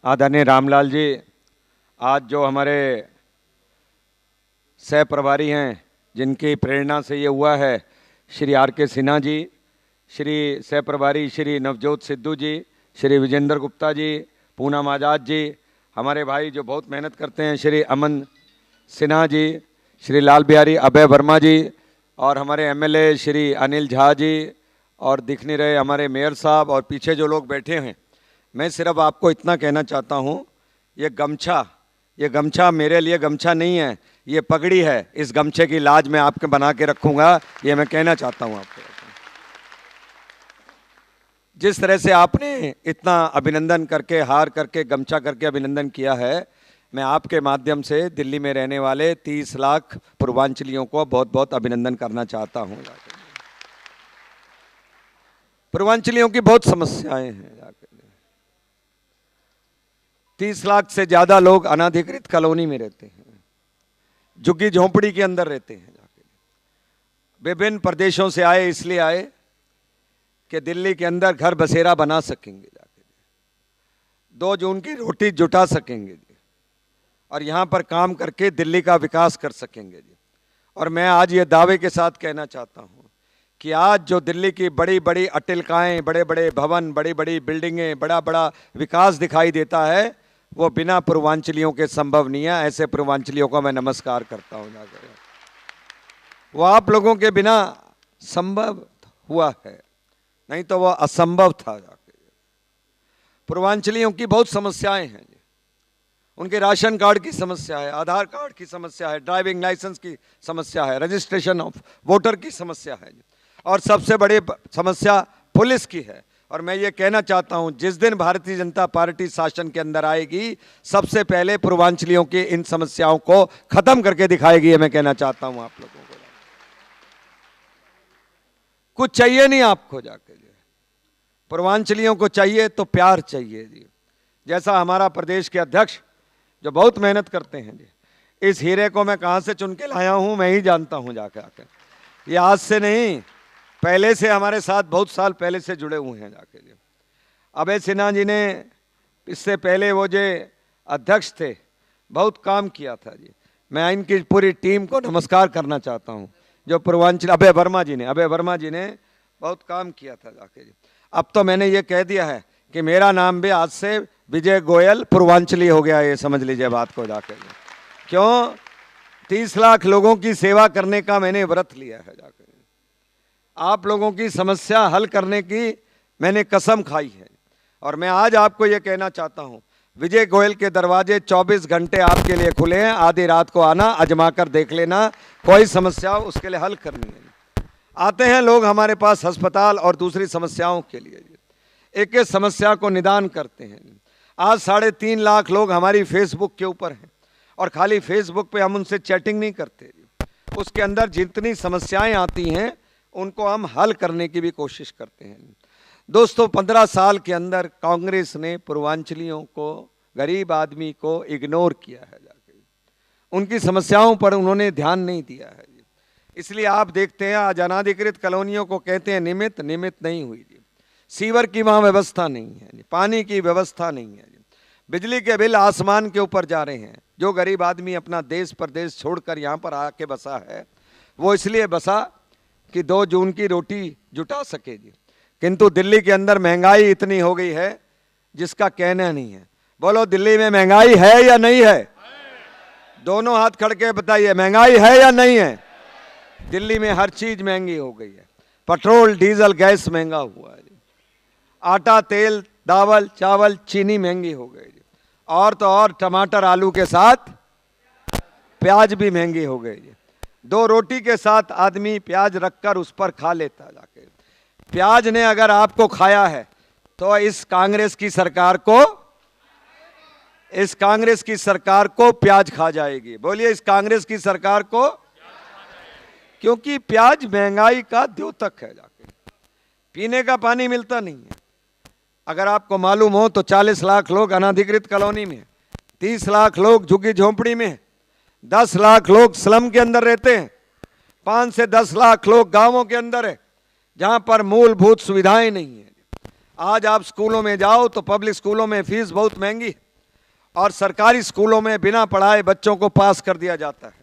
आदरणीय रामलाल जी, आज जो हमारे सह प्रभारी हैं, जिनकी प्रेरणा से ये हुआ है, श्री R.K. सिन्हा जी, श्री सह प्रभारी श्री नवजोत सिद्धू जी, श्री विजेंद्र गुप्ता जी, पूनम आज़ाद जी, हमारे भाई जो बहुत मेहनत करते हैं, श्री अमन सिन्हा जी, श्री लाल बिहारी अभय वर्मा जी, और हमारे MLA श्री अनिल झा जी, और दिख नहीं रहे हमारे मेयर साहब, और पीछे जो लोग बैठे हैं। मैं सिर्फ आपको इतना कहना चाहता हूँ, ये गमछा मेरे लिए गमछा नहीं है, ये पगड़ी है। इस गमछे की लाज मैं आपके बना के रखूँगा, ये मैं कहना चाहता हूँ आपको। जिस तरह से आपने इतना अभिनंदन करके, हार करके, गमछा करके अभिनंदन किया है, मैं आपके माध्यम से दिल्ली में रहने वाले 30 लाख पूर्वांचलियों को बहुत बहुत अभिनंदन करना चाहता हूँ। पूर्वांचलियों की बहुत समस्याएं हैं। 30 लाख से ज़्यादा लोग अनाधिकृत कॉलोनी में रहते हैं, झुग्गी झोंपड़ी के अंदर रहते हैं। विभिन्न प्रदेशों से आए, इसलिए आए कि दिल्ली के अंदर घर बसेरा बना सकेंगे, जाके 2 जून की रोटी जुटा सकेंगे जी, और यहाँ पर काम करके दिल्ली का विकास कर सकेंगे जी। और मैं आज ये दावे के साथ कहना चाहता हूँ कि आज जो दिल्ली की बड़ी बड़ी अटिलकाएँ, बड़े बड़े भवन, बड़ी बड़ी बिल्डिंगें, बड़ा बड़ा विकास दिखाई देता है, वो बिना पूर्वांचलियों के संभव नहीं है। ऐसे पूर्वांचलियों का मैं नमस्कार करता हूँ जाकर। वो आप लोगों के बिना संभव हुआ है, नहीं तो वो असंभव था जाकर। पूर्वांचलियों की बहुत समस्याएं हैं जी। उनके राशन कार्ड की समस्या है, आधार कार्ड की समस्या है, ड्राइविंग लाइसेंस की समस्या है, रजिस्ट्रेशन ऑफ वोटर की समस्या है, और सबसे बड़ी समस्या पुलिस की है। और मैं ये कहना चाहता हूं, जिस दिन भारतीय जनता पार्टी शासन के अंदर आएगी, सबसे पहले पूर्वांचलियों की इन समस्याओं को खत्म करके दिखाएगी, ये मैं कहना चाहता हूं आप लोगों को। कुछ चाहिए नहीं आपको जाके, पूर्वांचलियों को चाहिए तो प्यार चाहिए जी। जैसा हमारा प्रदेश के अध्यक्ष जो बहुत मेहनत करते हैं जी, इस हीरे को मैं कहां से चुन के लाया हूं मैं ही जानता हूं जाके आकर। ये आज से नहीं, पहले से हमारे साथ बहुत साल पहले से जुड़े हुए हैं जाके जी। अभय सिन्हा जी ने इससे पहले वो जो अध्यक्ष थे, बहुत काम किया था जी। मैं इनकी पूरी टीम को नमस्कार करना चाहता हूं, जो पूर्वांचल अभय वर्मा जी ने बहुत काम किया था जाके जी। अब तो मैंने ये कह दिया है कि मेरा नाम भी आज से विजय गोयल पूर्वांचली हो गया, ये समझ लीजिए बात को जाके। क्यों? 30 लाख लोगों की सेवा करने का मैंने व्रत लिया है जाके। आप लोगों की समस्या हल करने की मैंने कसम खाई है। और मैं आज आपको ये कहना चाहता हूँ, विजय गोयल के दरवाजे 24 घंटे आपके लिए खुले हैं। आधी रात को आना, आजमा कर देख लेना, कोई समस्या हो उसके लिए हल करनी है। आते हैं लोग हमारे पास अस्पताल और दूसरी समस्याओं के लिए, एक एक समस्या को निदान करते हैं। आज 3.5 लाख लोग हमारी फेसबुक के ऊपर हैं, और खाली फेसबुक पे हम उनसे चैटिंग नहीं करते, उसके अंदर जितनी समस्याएं आती हैं उनको हम हल करने की भी कोशिश करते हैं। दोस्तों, 15 साल के अंदर कांग्रेस ने पूर्वांचलियों को, गरीब आदमी को इग्नोर किया है जाके। उनकी समस्याओं पर उन्होंने ध्यान नहीं दिया है। इसलिए आप देखते हैं आज अनाधिकृत कॉलोनियों को कहते हैं निमित्त नहीं हुई जी। सीवर की वहाँ व्यवस्था नहीं है, पानी की व्यवस्था नहीं है, बिजली के बिल आसमान के ऊपर जा रहे हैं। जो गरीब आदमी अपना देश परदेश छोड़कर यहाँ पर आके बसा है, वो इसलिए बसा कि 2 जून की रोटी जुटा सके जी। किंतु दिल्ली के अंदर महंगाई इतनी हो गई है जिसका कहना नहीं है। बोलो, दिल्ली में महंगाई है या नहीं है? दोनों हाथ खड़ के बताइए, महंगाई है या नहीं है? दिल्ली में हर चीज महंगी हो गई है। पेट्रोल, डीजल, गैस महंगा हुआ है, आटा, तेल, दावल, चावल, चीनी महंगी हो गई, और तो और टमाटर आलू के साथ प्याज भी महंगी हो गई। 2 रोटी के साथ आदमी प्याज रखकर उस पर खा लेता जाके। प्याज ने अगर आपको खाया है तो इस कांग्रेस की सरकार को प्याज खा जाएगी। बोलिए, इस कांग्रेस की सरकार को, क्योंकि प्याज महंगाई का द्योतक है जाके। पीने का पानी मिलता नहीं है। अगर आपको मालूम हो तो 40 लाख लोग अनाधिकृत कॉलोनी में, 30 लाख लोग झुग्गी झोंपड़ी में, 10 लाख लोग स्लम के अंदर रहते हैं, 5 से 10 लाख लोग गांवों के अंदर है, जहां पर मूलभूत सुविधाएं नहीं है। आज आप स्कूलों में जाओ तो पब्लिक स्कूलों में फीस बहुत महंगी है। और सरकारी स्कूलों में बिना पढ़ाए बच्चों को पास कर दिया जाता है।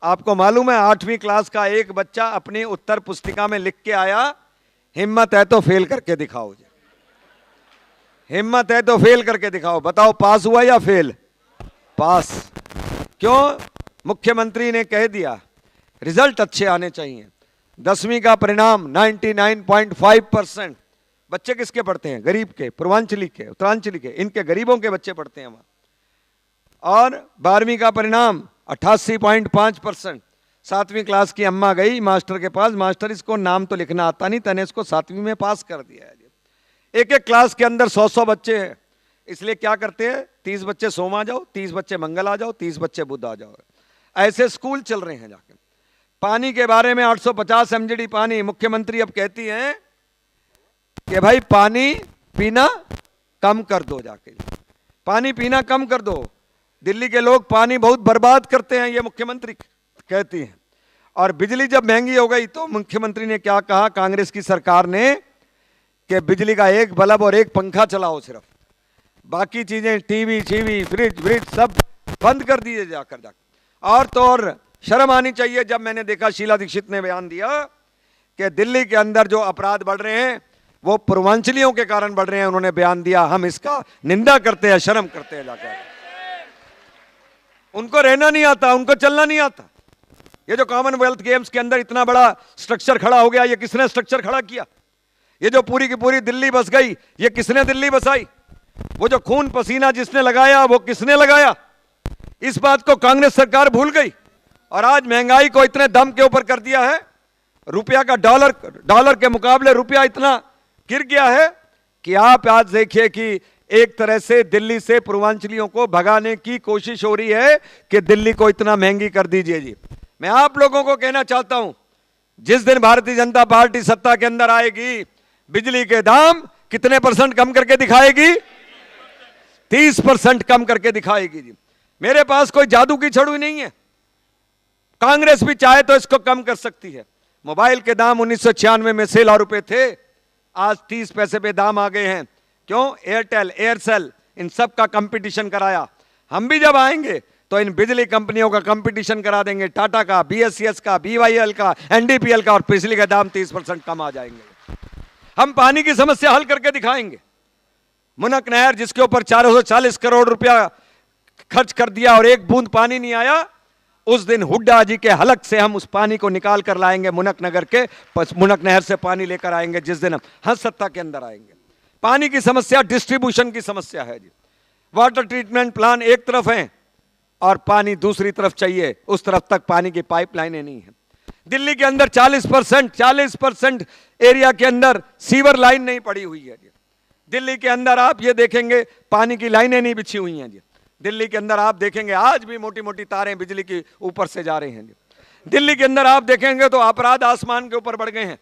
आपको मालूम है 8वीं क्लास का एक बच्चा अपनी उत्तर पुस्तिका में लिख के आया, हिम्मत है तो फेल करके दिखाओ, हिम्मत है तो फेल करके दिखाओ। बताओ पास हुआ या फेल? पास। क्यों? मुख्यमंत्री ने कह दिया रिजल्ट अच्छे आने चाहिए। 10वीं का परिणाम 99.5%। बच्चे किसके पढ़ते हैं? गरीब के, पूर्वांचली के, उत्तरांचली के, इनके गरीबों के बच्चे पढ़ते हैं वहां। और 12वीं का परिणाम 88.5%। 7वीं क्लास की अम्मा गई मास्टर के पास, मास्टर इसको नाम तो लिखना आता नहीं, तने इसको 7वीं में पास कर दिया है। एक एक क्लास के अंदर 100-100 बच्चे हैं, इसलिए क्या करते हैं 30 बच्चे सोम आ जाओ, 30 बच्चे मंगल आ जाओ, 30 बच्चे बुध आ जाओ। ऐसे स्कूल चल रहे हैं जाके। पानी के बारे में 850 MGD पानी, मुख्यमंत्री अब कहती हैं कि भाई पानी पीना कम कर दो, जाके पानी पीना कम कर दो। दिल्ली के लोग पानी बहुत बर्बाद करते हैं, ये मुख्यमंत्री कहती हैं। और बिजली जब महंगी हो गई तो मुख्यमंत्री ने क्या कहा, कांग्रेस की सरकार ने, कि बिजली का एक बल्ब और एक पंखा चलाओ सिर्फ, बाकी चीजें टीवी फ्रिज सब बंद कर दिए जाकर। और तो और शर्म आनी चाहिए जब मैंने देखा शीला दीक्षित ने बयान दिया कि दिल्ली के अंदर जो अपराध बढ़ रहे हैं वो पूर्वांचलियों के कारण बढ़ रहे हैं। उन्होंने बयान दिया, हम इसका निंदा करते हैं, शर्म करते हैं। जाकर उनको रहना नहीं आता, उनको चलना नहीं आता। ये जो कॉमनवेल्थ गेम्स के अंदर इतना बड़ा स्ट्रक्चर खड़ा हो गया, ये किसने स्ट्रक्चर खड़ा किया? ये जो पूरी की पूरी दिल्ली बस गई, ये किसने दिल्ली बसाई? वो जो खून पसीना जिसने लगाया वो किसने लगाया? इस बात को कांग्रेस सरकार भूल गई और आज महंगाई को इतने दम के ऊपर कर दिया है। रुपया का डॉलर के मुकाबले रुपया इतना गिर गया है कि आप आज देखिए कि एक तरह से दिल्ली से पूर्वांचलियों को भगाने की कोशिश हो रही है कि दिल्ली को इतना महंगी कर दीजिए जी। मैं आप लोगों को कहना चाहता हूं, जिस दिन भारतीय जनता पार्टी सत्ता के अंदर आएगी, बिजली के दाम कितने % कम करके दिखाएगी? 30% कम करके दिखाएगी जी। मेरे पास कोई जादू की छड़ी नहीं है, कांग्रेस भी चाहे तो इसको कम कर सकती है। मोबाइल के दाम 1996 में 6 लाख रुपए थे, आज 30 पैसे पे दाम आ गए हैं। क्यों? एयरटेल, एयरसेल, इन सब का कंपटीशन कराया। हम भी जब आएंगे तो इन बिजली कंपनियों का कंपटीशन करा देंगे, टाटा का, BSES का, BYL का, NDPL का, और बिजली के दाम 30% कम आ जाएंगे। हम पानी की समस्या हल करके दिखाएंगे। मुनक नहर जिसके ऊपर 440 करोड़ रुपया खर्च कर दिया और एक बूंद पानी नहीं आया, उस दिन हुड्डा जी के हलक से हम उस पानी को निकाल कर लाएंगे, मुनक नहर से पानी लेकर आएंगे जिस दिन हम सत्ता के अंदर आएंगे। पानी की समस्या डिस्ट्रीब्यूशन की समस्या है जी। वाटर ट्रीटमेंट प्लान एक तरफ है और पानी दूसरी तरफ चाहिए, उस तरफ तक पानी की पाइपलाइनें नहीं है। दिल्ली के अंदर 40% एरिया के अंदर सीवर लाइन नहीं पड़ी हुई है जी। दिल्ली के अंदर आप ये देखेंगे पानी की लाइनें नहीं बिछी हुई हैं जी। दिल्ली के अंदर आप देखेंगे आज भी मोटी मोटी तारें बिजली की ऊपर से जा रही हैं जी। दिल्ली के अंदर आप देखेंगे तो अपराध आसमान के ऊपर बढ़ गए हैं।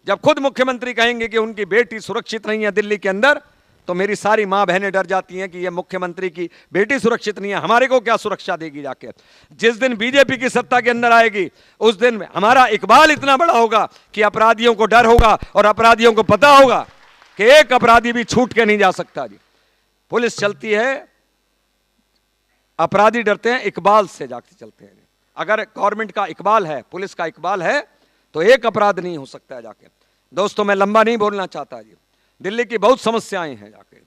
जब खुद मुख्यमंत्री कहेंगे कि उनकी बेटी सुरक्षित नहीं है दिल्ली के अंदर, तो मेरी सारी माँ बहनें डर जाती हैं कि ये मुख्यमंत्री की बेटी सुरक्षित नहीं है, हमारे को क्या सुरक्षा देगी जाके। जिस दिन बीजेपी की सत्ता के अंदर आएगी उस दिन हमारा इकबाल इतना बड़ा होगा कि अपराधियों को डर होगा और अपराधियों को पता होगा कि एक अपराधी भी छूट के नहीं जा सकता जी। पुलिस चलती है, अपराधी डरते हैं, इकबाल से जाके चलते हैं। अगर गवर्नमेंट का इकबाल है, पुलिस का इकबाल है, तो एक अपराध नहीं हो सकता है जाके। दोस्तों मैं लंबा नहीं बोलना चाहता जी। दिल्ली की बहुत समस्याएं हैं जाके।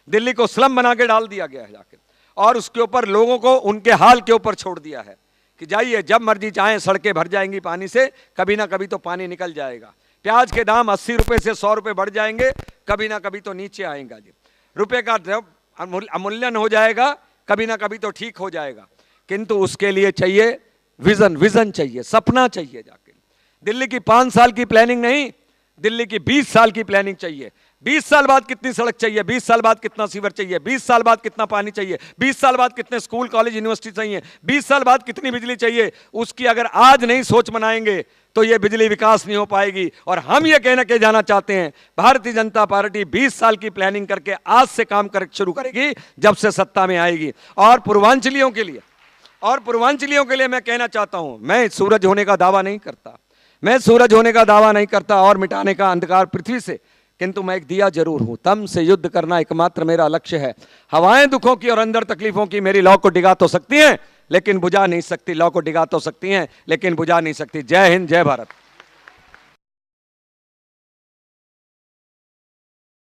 दिल्ली को स्लम बना के डाल दिया गया है जाके, और उसके ऊपर लोगों को उनके हाल के ऊपर छोड़ दिया है कि जाइए जब मर्जी चाहें, सड़कें भर जाएंगी पानी से, कभी ना कभी तो पानी निकल जाएगा। प्याज के दाम 80 रुपए से 100 रुपए बढ़ जाएंगे, कभी ना कभी तो नीचे आएगा जी। रुपए का अमूल्यन हो जाएगा, कभी ना कभी तो ठीक हो जाएगा। किंतु उसके लिए चाहिए विजन चाहिए, सपना चाहिए जाके। दिल्ली की 5 साल की प्लानिंग नहीं, दिल्ली की 20 साल की प्लानिंग चाहिए। 20 साल बाद कितनी सड़क चाहिए, 20 साल बाद कितना सीवर चाहिए, 20 साल बाद कितना पानी चाहिए, 20 साल बाद कितने स्कूल कॉलेज यूनिवर्सिटी चाहिए, 20 साल बाद कितनी बिजली चाहिए। उसकी अगर आज नहीं सोच बनाएंगे तो ये बिजली विकास नहीं हो पाएगी। और हम ये कहना के जाना चाहते हैं, भारतीय जनता पार्टी 20 साल की प्लानिंग करके आज से काम कर शुरू करेगी जब से सत्ता में आएगी। और पूर्वांचलियों के लिए मैं कहना चाहता हूं, मैं सूरज होने का दावा नहीं करता, मैं सूरज होने का दावा नहीं करता और मिटाने का अंधकार पृथ्वी से, किंतु मैं एक दिया जरूर हूं। तम से युद्ध करना एकमात्र मेरा लक्ष्य है। हवाएं दुखों की और अंदर तकलीफों की मेरी लौ को डिगा तो सकती हैं, लेकिन बुझा नहीं सकती। लौ को डिगा तो सकती हैं, लेकिन बुझा नहीं सकती। जय हिंद, जय भारत।